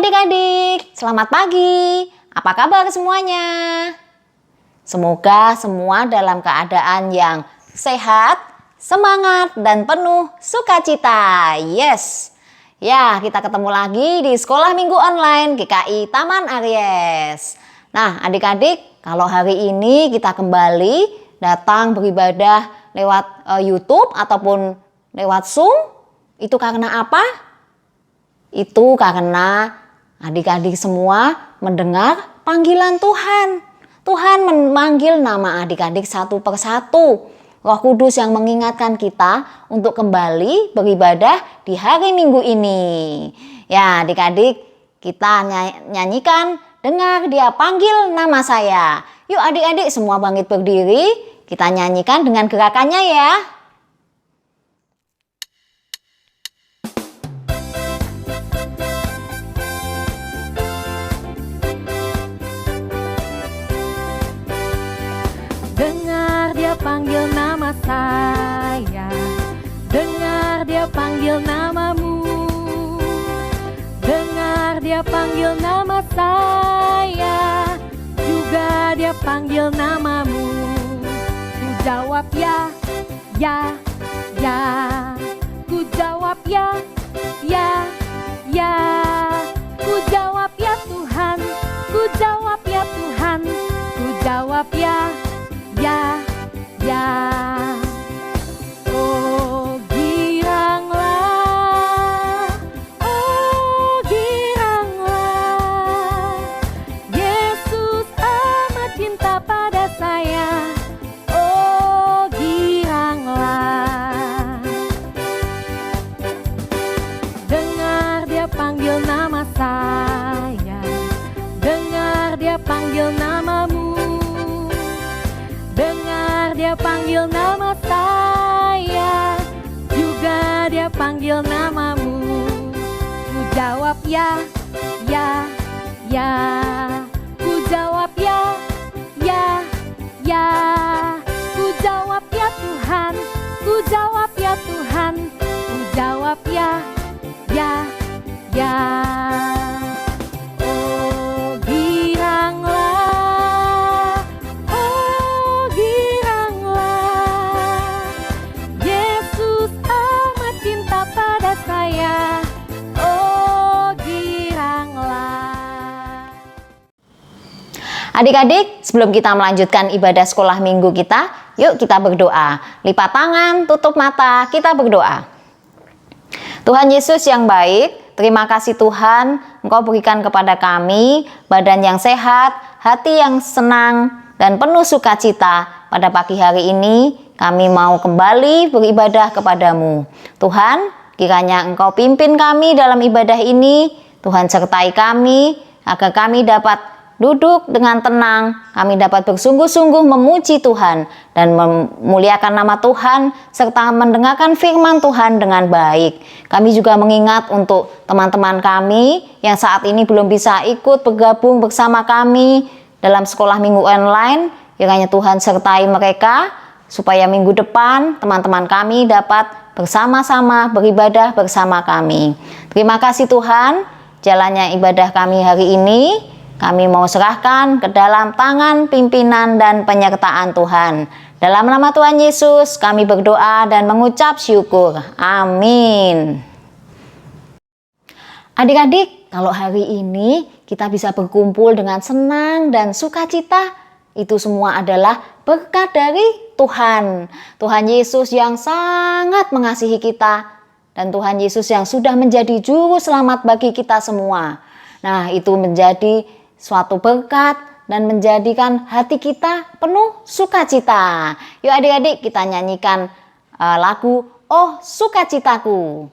adik-adik, selamat pagi. Apa kabar semuanya? Semoga semua dalam keadaan yang sehat, semangat, dan penuh sukacita. Yes. Ya, kita ketemu lagi di Sekolah Minggu Online GKI Taman Aries. Nah, adik-adik, kalau hari ini kita kembali datang beribadah lewat YouTube ataupun lewat Zoom, itu karena apa? Itu karena adik-adik semua mendengar panggilan Tuhan. Tuhan memanggil nama adik-adik satu persatu. Roh Kudus yang mengingatkan kita untuk kembali beribadah di hari Minggu ini. Ya, adik-adik, kita nyanyikan "Dengar Dia Panggil Nama Saya". Yuk adik-adik semua bangkit berdiri, kita nyanyikan dengan gerakannya ya. Dengar Dia panggil nama saya, dengar Dia panggil namamu. Dengar Dia panggil nama saya, juga Dia panggil namamu. Ku jawab ya, ya, ya. Ku jawab ya, ya, ya. Ku jawab ya Tuhan, ku jawab ya Tuhan, ku jawab ya, ya, ya. Oh giranglah, oh giranglah, Yesus amat cinta pada saya. Oh giranglah, dengar Dia panggil nama saya, dengar Dia panggil namamu. Dengar Dia panggil nama saya, juga Dia panggil namamu. Ku jawab ya, ya, ya. Ku jawab ya, ya, ya. Ku jawab ya Tuhan, ku jawab ya Tuhan, ku jawab ya, ya, ya. Oh giranglah, saya. Oh giranglah. Adik-adik, sebelum kita melanjutkan ibadah sekolah minggu kita, yuk kita berdoa. Lipat tangan, tutup mata, kita berdoa. Tuhan Yesus yang baik, terima kasih Tuhan, Engkau berikan kepada kami badan yang sehat, hati yang senang, dan penuh sukacita. Pada pagi hari ini, kami mau kembali beribadah kepadamu. Tuhan, kiranya Engkau pimpin kami dalam ibadah ini. Tuhan sertai kami, agar kami dapat duduk dengan tenang. Kami dapat bersungguh-sungguh memuji Tuhan dan memuliakan nama Tuhan, serta mendengarkan firman Tuhan dengan baik. Kami juga mengingat untuk teman-teman kami yang saat ini belum bisa ikut bergabung bersama kami dalam sekolah minggu online. Kiranya Tuhan sertai mereka, supaya minggu depan teman-teman kami dapat bersama-sama beribadah bersama kami. Terima kasih Tuhan, jalannya ibadah kami hari ini kami mau serahkan ke dalam tangan pimpinan dan penyertaan Tuhan. Dalam nama Tuhan Yesus kami berdoa dan mengucap syukur. Amin. Adik-adik, kalau hari ini kita bisa berkumpul dengan senang dan sukacita, itu semua adalah berkat dari Tuhan. Tuhan Yesus yang sangat mengasihi kita, dan Tuhan Yesus yang sudah menjadi juru selamat bagi kita semua. Nah, itu menjadi suatu berkat dan menjadikan hati kita penuh sukacita. Yuk adik-adik, kita nyanyikan lagu "Oh Sukacitaku".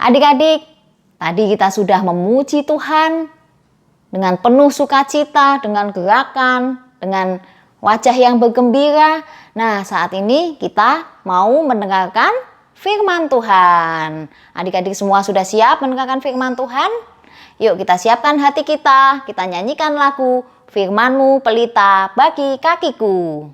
Adik-adik, tadi kita sudah memuji Tuhan dengan penuh sukacita, dengan gerakan, dengan wajah yang bergembira. Nah, saat ini kita mau mendengarkan firman Tuhan. Adik-adik semua sudah siap mendengarkan firman Tuhan? Yuk kita siapkan hati kita nyanyikan lagu Firman-Mu Pelita Bagi Kakiku.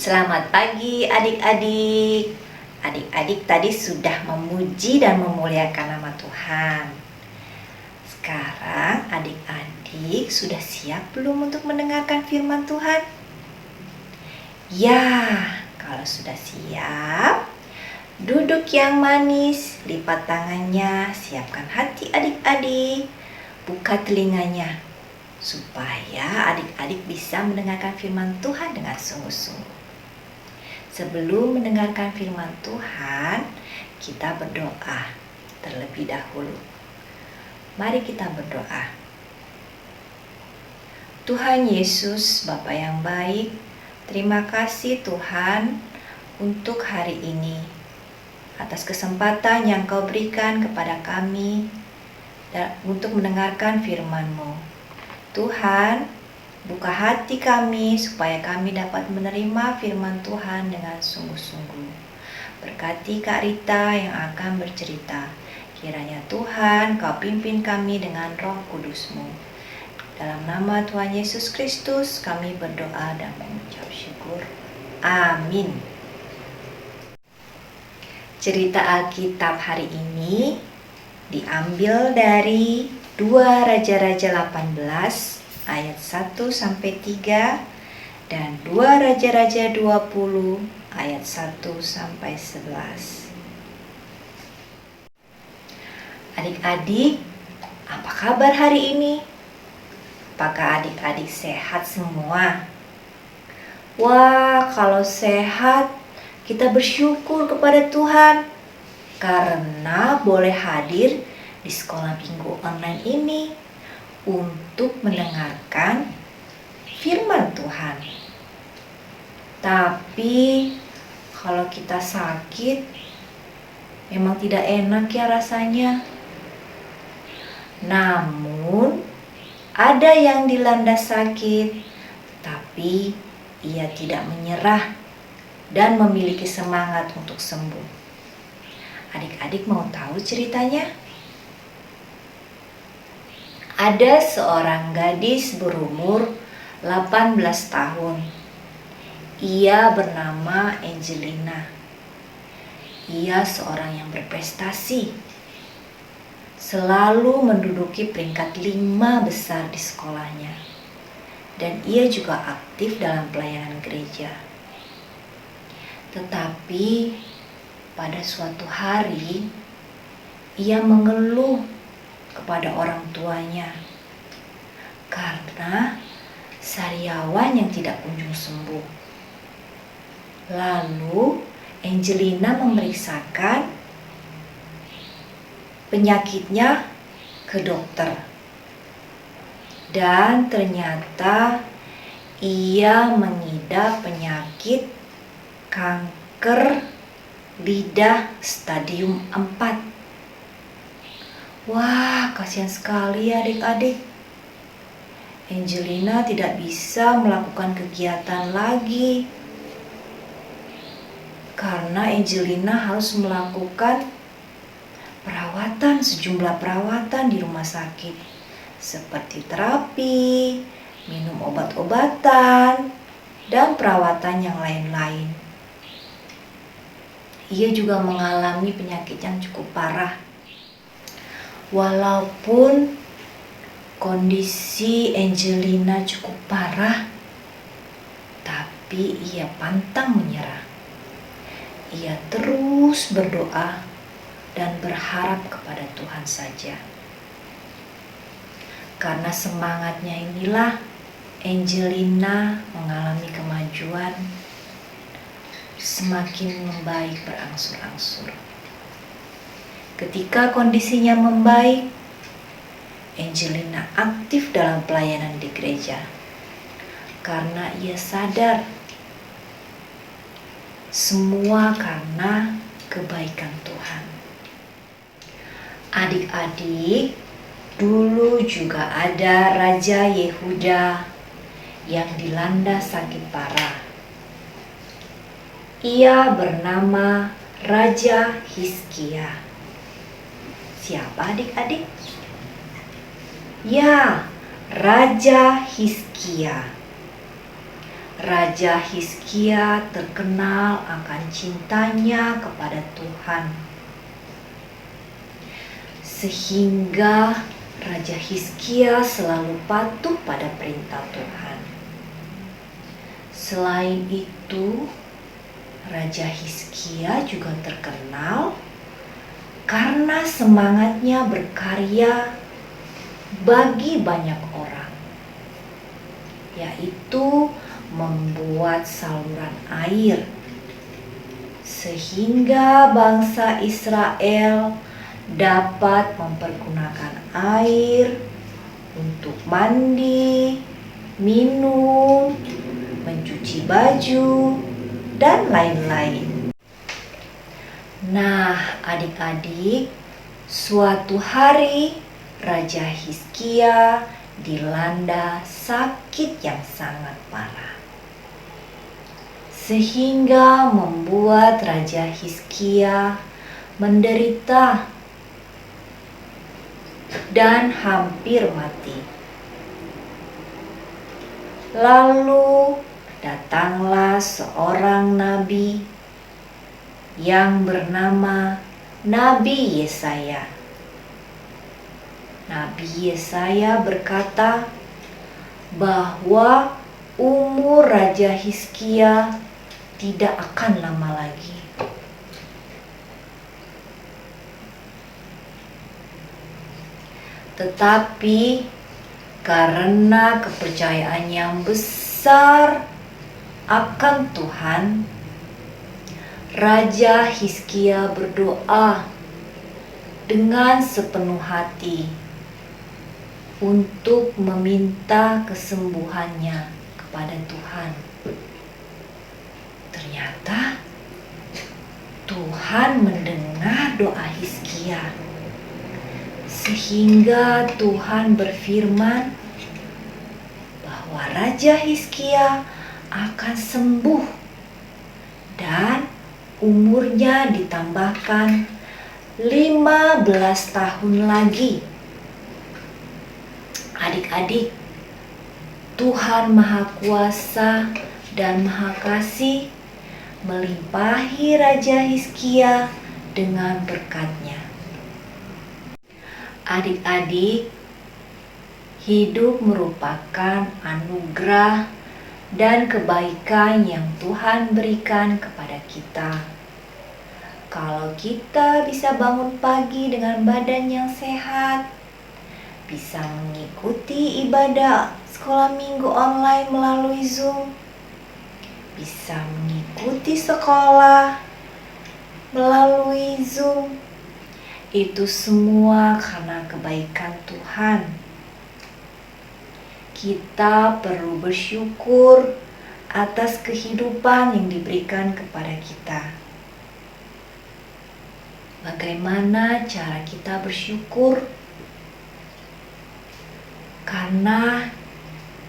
Selamat pagi adik-adik. Adik-adik tadi sudah memuji dan memuliakan nama Tuhan. Sekarang adik-adik sudah siap belum untuk mendengarkan firman Tuhan? Ya, kalau sudah siap, duduk yang manis, lipat tangannya, siapkan hati adik-adik, buka telinganya, supaya adik-adik bisa mendengarkan firman Tuhan dengan sungguh-sungguh. Sebelum mendengarkan firman Tuhan, kita berdoa terlebih dahulu. Mari kita berdoa. Tuhan Yesus, Bapa yang baik, terima kasih Tuhan untuk hari ini, atas kesempatan yang Kau berikan kepada kami untuk mendengarkan firman-Mu. Tuhan, buka hati kami supaya kami dapat menerima firman Tuhan dengan sungguh-sungguh. Berkati Kak Rita yang akan bercerita. Kiranya Tuhan Kau pimpin kami dengan Roh Kudus-Mu. Dalam nama Tuhan Yesus Kristus kami berdoa dan mengucap syukur. Amin. Cerita Alkitab hari ini diambil dari 2 Raja-Raja 18 ayat 1-3 dan 2 Raja-Raja 20 ayat 1-11. Adik-adik, apa kabar hari ini? Apakah adik-adik sehat semua? Wah, kalau sehat, kita bersyukur kepada Tuhan karena boleh hadir di sekolah minggu online ini untuk mendengarkan firman Tuhan. Tapi kalau kita sakit, memang tidak enak ya rasanya. Namun, ada yang dilanda sakit, tapi ia tidak menyerah dan memiliki semangat untuk sembuh. Adik-adik mau tahu ceritanya? Ada seorang gadis berumur 18 tahun. Ia bernama Angelina. Ia seorang yang berprestasi. Selalu menduduki peringkat 5 besar di sekolahnya. Dan ia juga aktif dalam pelayanan gereja. Tetapi pada suatu hari ia mengeluh kepada orang tuanya karena sariawan yang tidak kunjung sembuh. Lalu Angelina memeriksakan penyakitnya ke dokter. Dan ternyata ia mengidap penyakit kanker lidah stadium 4. Wah, kasihan sekali ya adik-adik. Angelina tidak bisa melakukan kegiatan lagi karena Angelina harus melakukan sejumlah perawatan di rumah sakit seperti terapi, minum obat-obatan, dan perawatan yang lain-lain. Ia juga mengalami penyakit yang cukup parah. Walaupun kondisi Angelina cukup parah, tapi ia pantang menyerah. Ia terus berdoa dan berharap kepada Tuhan saja. Karena semangatnya inilah Angelina mengalami kemajuan, semakin membaik berangsur-angsur. Ketika kondisinya membaik, Angelina aktif dalam pelayanan di gereja karena ia sadar semua karena kebaikan Tuhan. Adik-adik, dulu juga ada Raja Yehuda yang dilanda sakit parah. Ia bernama Raja Hizkia. Siapa adik-adik? Ya, Raja Hizkia. Raja Hizkia terkenal akan cintanya kepada Tuhan. Sehingga Raja Hizkia selalu patuh pada perintah Tuhan. Selain itu, Raja Hizkia juga terkenal karena semangatnya berkarya bagi banyak orang, yaitu membuat saluran air sehingga bangsa Israel dapat mempergunakan air untuk mandi, minum, mencuci baju, dan lain-lain. Nah, adik-adik, suatu hari Raja Hizkia dilanda sakit yang sangat parah, sehingga membuat Raja Hizkia menderita dan hampir mati. Lalu datanglah seorang nabi yang bernama Nabi Yesaya. Nabi Yesaya berkata bahwa umur Raja Hizkia tidak akan lama lagi. Tetapi karena kepercayaan yang besar akan Tuhan, Raja Hizkia berdoa dengan sepenuh hati untuk meminta kesembuhannya kepada Tuhan. Ternyata Tuhan mendengar doa Hizkia, sehingga Tuhan berfirman bahwa Raja Hizkia akan sembuh dan umurnya ditambahkan 15 tahun lagi. Adik-adik, Tuhan Maha Kuasa dan Maha Kasih melimpahi Raja Hizkia dengan berkat-Nya. Adik-adik, hidup merupakan anugerah dan kebaikan yang Tuhan berikan kepada kita. Kalau kita bisa bangun pagi dengan badan yang sehat, bisa mengikuti ibadah sekolah minggu online melalui Zoom, bisa mengikuti sekolah melalui Zoom, itu semua karena kebaikan Tuhan. Kita perlu bersyukur atas kehidupan yang diberikan kepada kita. Bagaimana cara kita bersyukur? Karena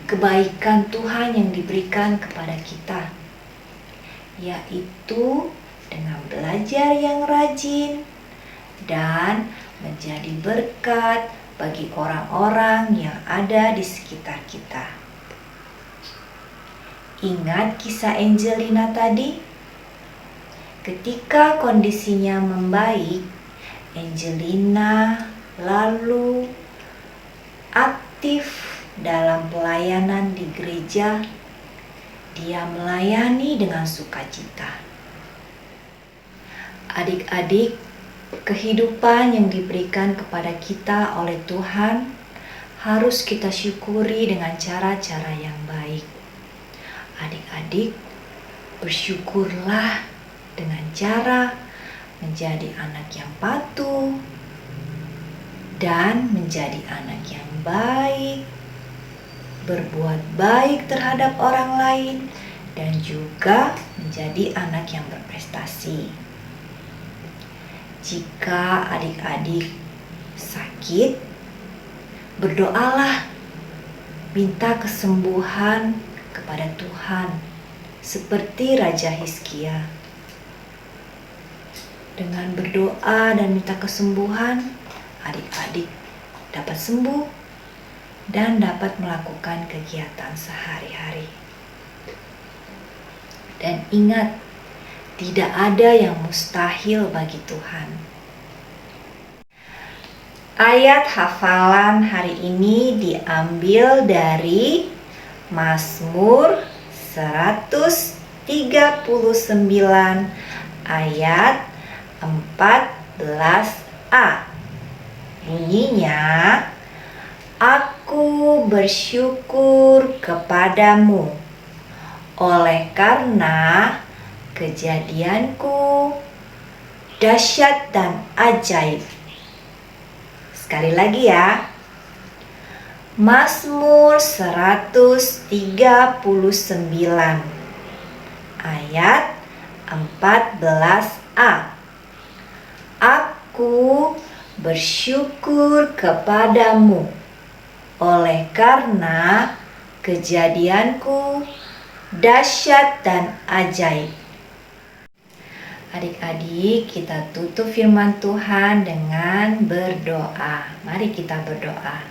kebaikan Tuhan yang diberikan kepada kita, yaitu dengan belajar yang rajin dan menjadi berkat bagi orang-orang yang ada di sekitar kita. Ingat kisah Angelina tadi? Ketika kondisinya membaik, Angelina lalu aktif dalam pelayanan di gereja. Dia melayani dengan sukacita. Adik-adik, kehidupan yang diberikan kepada kita oleh Tuhan harus kita syukuri dengan cara-cara yang baik. Adik-adik, bersyukurlah dengan cara menjadi anak yang patuh dan menjadi anak yang baik, berbuat baik terhadap orang lain, dan juga menjadi anak yang berprestasi. Jika adik-adik sakit, berdoalah, minta kesembuhan kepada Tuhan, seperti Raja Hizkia. Dengan berdoa dan minta kesembuhan, adik-adik dapat sembuh dan dapat melakukan kegiatan sehari-hari. Dan ingat, tidak ada yang mustahil bagi Tuhan. Ayat hafalan hari ini diambil dari Mazmur 139 ayat 14a. Bunyinya, aku bersyukur kepadamu oleh karena kejadianku dahsyat dan ajaib. Sekali lagi ya. Mazmur 139 ayat 14a. Aku bersyukur kepadamu oleh karena kejadianku dahsyat dan ajaib. Adik-adik, kita tutup firman Tuhan dengan berdoa. Mari kita berdoa.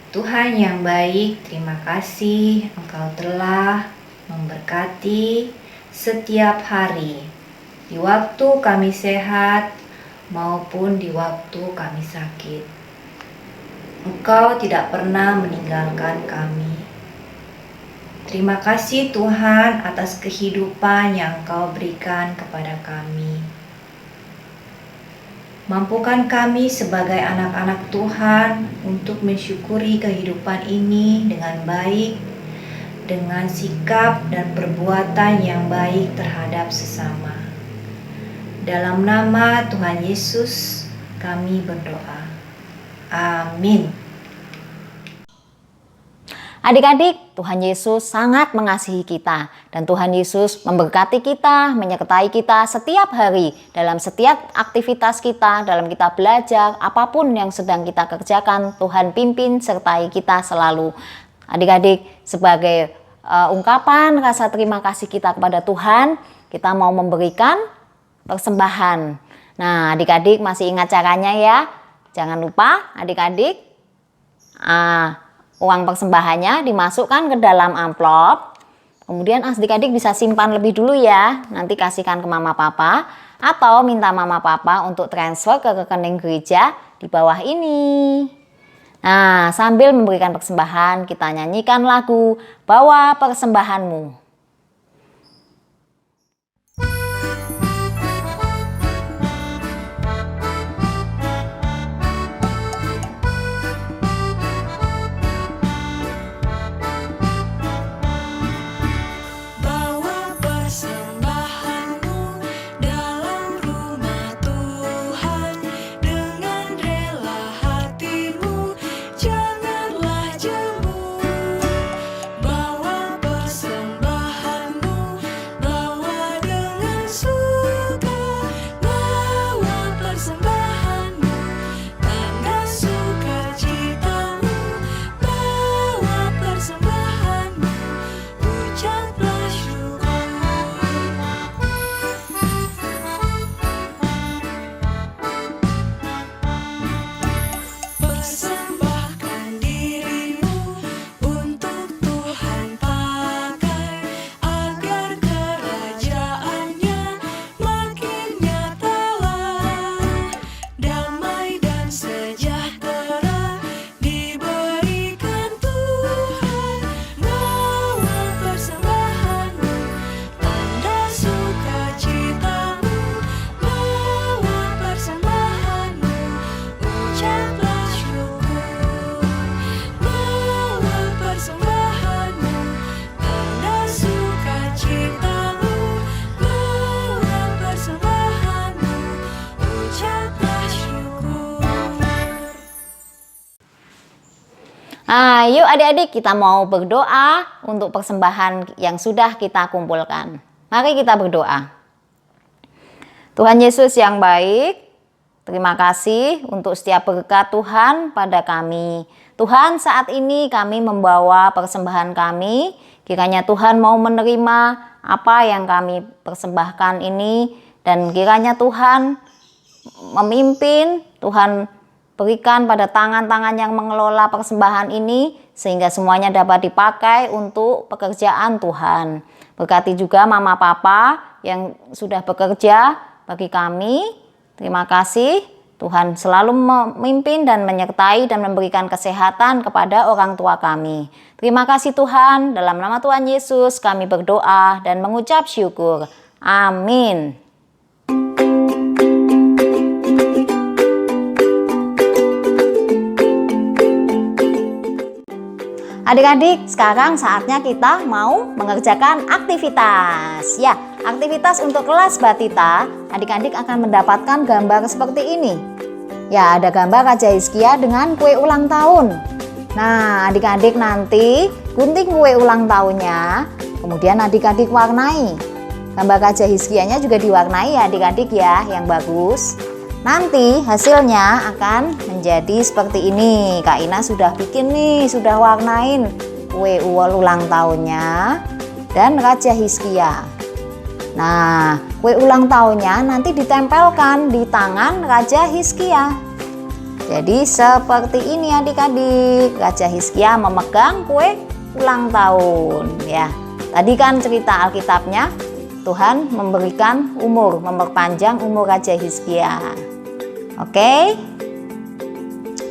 Tuhan yang baik, terima kasih Engkau telah memberkati setiap hari, di waktu kami sehat maupun di waktu kami sakit. Engkau tidak pernah meninggalkan kami. Terima kasih Tuhan atas kehidupan yang Engkau berikan kepada kami. Mampukan kami sebagai anak-anak Tuhan untuk mensyukuri kehidupan ini dengan baik, dengan sikap dan perbuatan yang baik terhadap sesama. Dalam nama Tuhan Yesus kami berdoa. Amin. Adik-adik, Tuhan Yesus sangat mengasihi kita dan Tuhan Yesus memberkati kita, menyertai kita setiap hari dalam setiap aktivitas kita, dalam kita belajar, apapun yang sedang kita kerjakan, Tuhan pimpin sertai kita selalu. Adik-adik, sebagai ungkapan rasa terima kasih kita kepada Tuhan, kita mau memberikan persembahan. Nah, adik-adik masih ingat caranya ya? Jangan lupa adik-adik, uang persembahannya dimasukkan ke dalam amplop. Kemudian adik-adik bisa simpan lebih dulu ya. Nanti kasihkan ke mama papa atau minta mama papa untuk transfer ke rekening gereja di bawah ini. Nah, sambil memberikan persembahan, kita nyanyikan lagu Bawa Persembahanmu. Yuk adik-adik, kita mau berdoa untuk persembahan yang sudah kita kumpulkan. Mari kita berdoa. Tuhan Yesus yang baik, terima kasih untuk setiap berkat Tuhan pada kami. Tuhan, saat ini kami membawa persembahan kami. Kiranya Tuhan mau menerima apa yang kami persembahkan ini. Dan kiranya Tuhan memimpin, Tuhan berikan pada tangan-tangan yang mengelola persembahan ini sehingga semuanya dapat dipakai untuk pekerjaan Tuhan. Berkati juga mama papa yang sudah bekerja bagi kami. Terima kasih. Tuhan selalu memimpin dan menyertai dan memberikan kesehatan kepada orang tua kami. Terima kasih Tuhan. Dalam nama Tuhan Yesus kami berdoa dan mengucap syukur. Amin. Adik-adik, sekarang saatnya kita mau mengerjakan aktivitas. Ya, aktivitas untuk kelas Batita, adik-adik akan mendapatkan gambar seperti ini. Ya, ada gambar Raja Hizkia dengan kue ulang tahun. Nah, adik-adik nanti gunting kue ulang tahunnya, kemudian adik-adik warnai. Gambar Raja Hizkianya juga diwarnai ya adik-adik ya, yang bagus. Nanti hasilnya akan menjadi seperti ini. Kak Ina sudah bikin nih, sudah warnain kue ulang tahunnya dan Raja Hizkia. Nah, kue ulang tahunnya nanti ditempelkan di tangan Raja Hizkia. Jadi seperti ini adik-adik, Raja Hizkia memegang kue ulang tahun ya. Tadi kan cerita Alkitabnya, Tuhan memberikan umur, memperpanjang umur Raja Hizkia. Oke.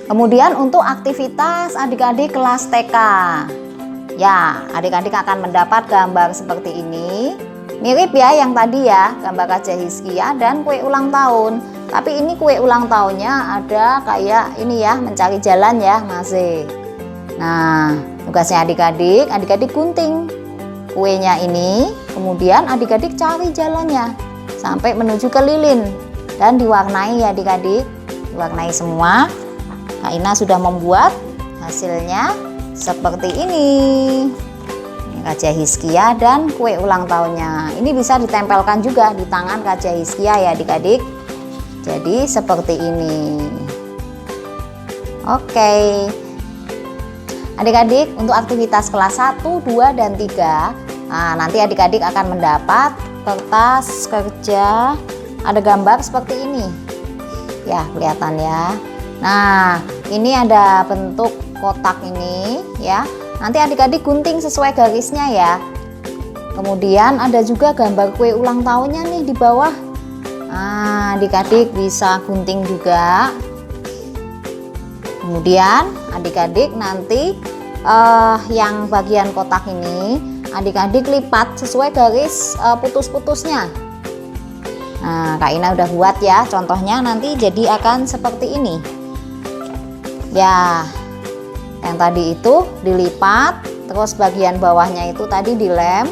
Kemudian untuk aktivitas adik-adik kelas TK. Ya, adik-adik akan mendapat gambar seperti ini. Mirip ya yang tadi ya, gambar Raja Hizkia dan kue ulang tahun. Tapi ini kue ulang tahunnya ada kayak ini ya, mencari jalan ya masih. Nah, tugasnya adik-adik gunting kuenya ini. Kemudian adik-adik cari jalannya sampai menuju ke lilin. Dan diwarnai ya adik-adik, diwarnai semua. Kak Ina sudah membuat hasilnya seperti ini. Raja Hizkia dan kue ulang tahunnya. Ini bisa ditempelkan juga di tangan Raja Hizkia ya adik-adik. Jadi seperti ini. Oke. Adik-adik, untuk aktivitas kelas 1, 2, dan 3, nanti adik-adik akan mendapat kertas kerja ada gambar seperti ini. Ya, kelihatan ya. Nah, ini ada bentuk kotak ini ya. Nanti adik-adik gunting sesuai garisnya ya. Kemudian ada juga gambar kue ulang tahunnya nih di bawah. Nah, adik-adik bisa gunting juga. Kemudian adik-adik nanti yang bagian kotak ini adik-adik lipat sesuai garis putus-putusnya. Nah, Kak Ina udah buat ya. Contohnya nanti jadi akan seperti ini. Ya, yang tadi itu dilipat, terus bagian bawahnya itu tadi dilem.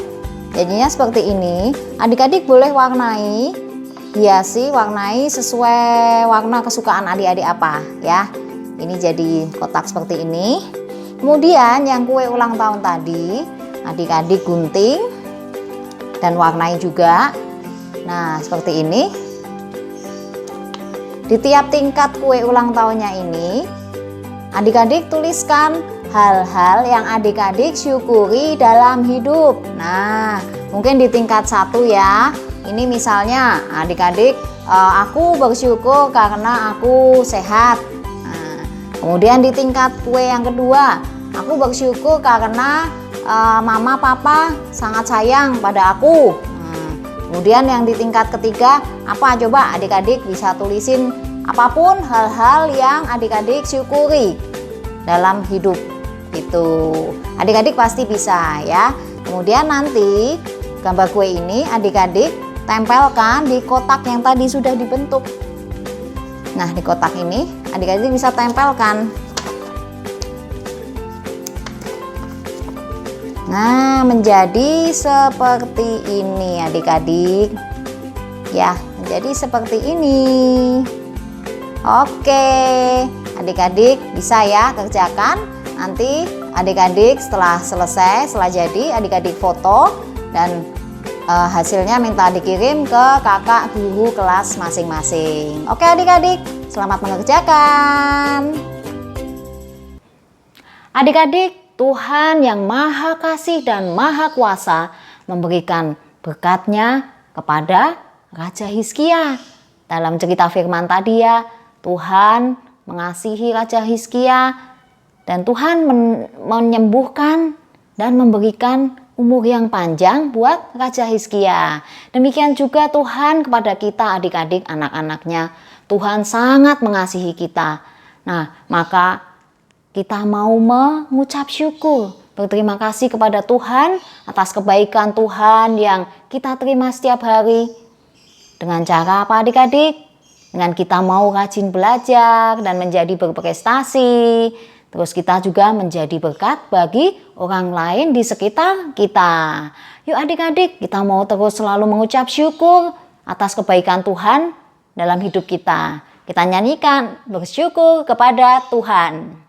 Jadinya seperti ini. Adik-adik boleh warnai, hiasi, warnai sesuai warna kesukaan adik-adik apa ya. Ini jadi kotak seperti ini. Kemudian yang kue ulang tahun tadi adik-adik gunting dan warnai juga. Nah, seperti ini. Di tiap tingkat kue ulang tahunnya ini adik-adik tuliskan hal-hal yang adik-adik syukuri dalam hidup. Nah, mungkin di tingkat 1 ya. Ini misalnya adik-adik aku bersyukur karena aku sehat. Kemudian di tingkat kue yang kedua, aku bersyukur karena mama papa sangat sayang pada aku. Kemudian yang di tingkat ketiga, apa coba adik-adik bisa tulisin apapun hal-hal yang adik-adik syukuri dalam hidup. Itu adik-adik pasti bisa ya. Kemudian nanti gambar kue ini adik-adik tempelkan di kotak yang tadi sudah dibentuk. Nah, di kotak ini adik-adik bisa tempelkan. Nah, menjadi seperti ini adik-adik. Ya, menjadi seperti ini. Oke, adik-adik bisa ya kerjakan. Nanti adik-adik setelah selesai, setelah jadi adik-adik foto dan hasilnya minta dikirim ke kakak guru kelas masing-masing. Oke adik-adik, selamat mengerjakan. Adik-adik, Tuhan yang Maha Kasih dan Maha Kuasa memberikan berkat-Nya kepada Raja Hizkia. Dalam cerita firman tadi ya, Tuhan mengasihi Raja Hizkia dan Tuhan menyembuhkan dan memberikan umur yang panjang buat Raja Hizkia. Demikian juga Tuhan kepada kita adik-adik anak-anaknya. Tuhan sangat mengasihi kita. Nah, maka kita mau mengucap syukur, berterima kasih kepada Tuhan atas kebaikan Tuhan yang kita terima setiap hari. Dengan cara apa adik-adik? Dengan kita mau rajin belajar dan menjadi berprestasi. Terus kita juga menjadi berkat bagi orang lain di sekitar kita. Yuk adik-adik, kita mau terus selalu mengucap syukur atas kebaikan Tuhan dalam hidup kita. Kita nyanyikan bersyukur kepada Tuhan.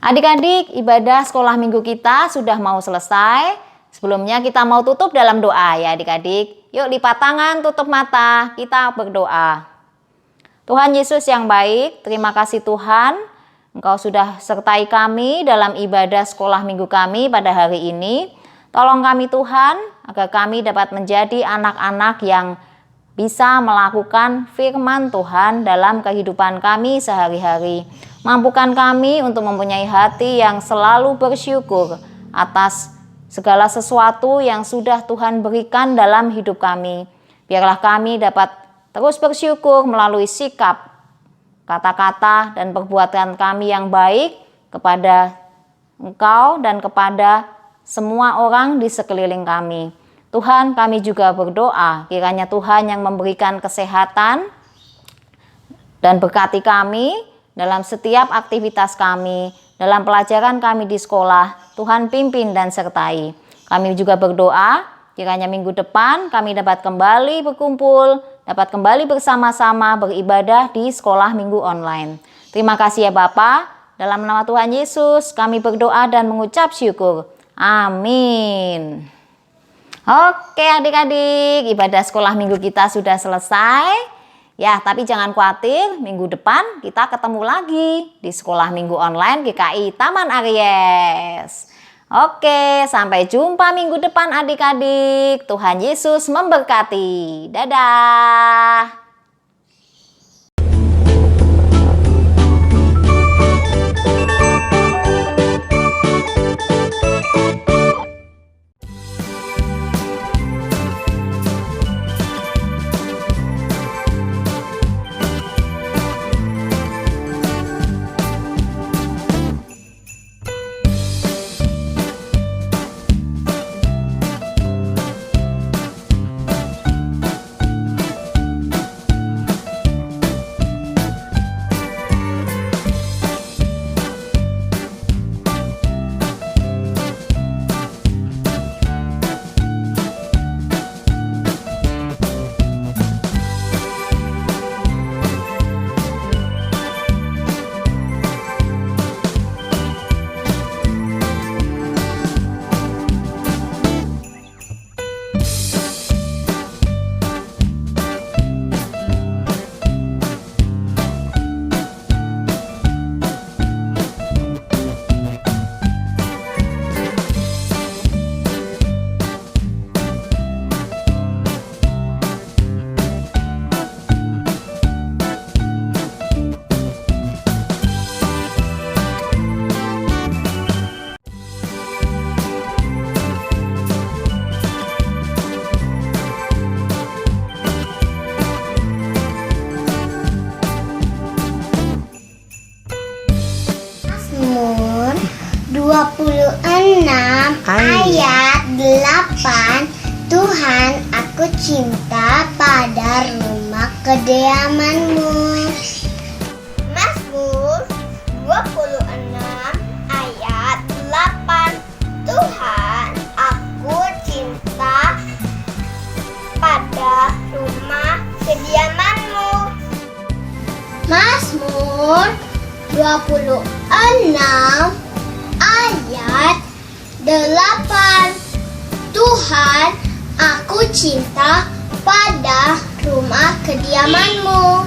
Adik-adik, ibadah sekolah minggu kita sudah mau selesai. Sebelumnya kita mau tutup dalam doa ya adik-adik. Yuk lipat tangan, tutup mata, kita berdoa. Tuhan Yesus yang baik, terima kasih Tuhan. Engkau sudah sertai kami dalam ibadah sekolah minggu kami pada hari ini. Tolong kami Tuhan, agar kami dapat menjadi anak-anak yang bisa melakukan firman Tuhan dalam kehidupan kami sehari-hari. Mampukan kami untuk mempunyai hati yang selalu bersyukur atas segala sesuatu yang sudah Tuhan berikan dalam hidup kami. Biarlah kami dapat terus bersyukur melalui sikap, kata-kata, dan perbuatan kami yang baik kepada Engkau dan kepada semua orang di sekeliling kami. Tuhan, kami juga berdoa kiranya Tuhan yang memberikan kesehatan dan berkati kami dalam setiap aktivitas kami, dalam pelajaran kami di sekolah. Tuhan pimpin dan sertai. Kami juga berdoa kiranya minggu depan kami dapat kembali berkumpul, dapat kembali bersama-sama beribadah di sekolah minggu online. Terima kasih ya Bapa. Dalam nama Tuhan Yesus kami berdoa dan mengucap syukur. Amin. Oke adik-adik, ibadah sekolah minggu kita sudah selesai. Ya, tapi jangan khawatir, minggu depan kita ketemu lagi di sekolah minggu online GKI Taman Aries. Oke, sampai jumpa minggu depan adik-adik. Tuhan Yesus memberkati. Dadah. Mazmur 26 ayat 8. Tuhan, aku cinta pada rumah kediaman-Mu. Mazmur 26 ayat 8. Tuhan, aku cinta pada rumah kediaman-Mu. Mazmur 26 ayat 8. Tuhan, aku cinta pada rumah kediaman-Mu.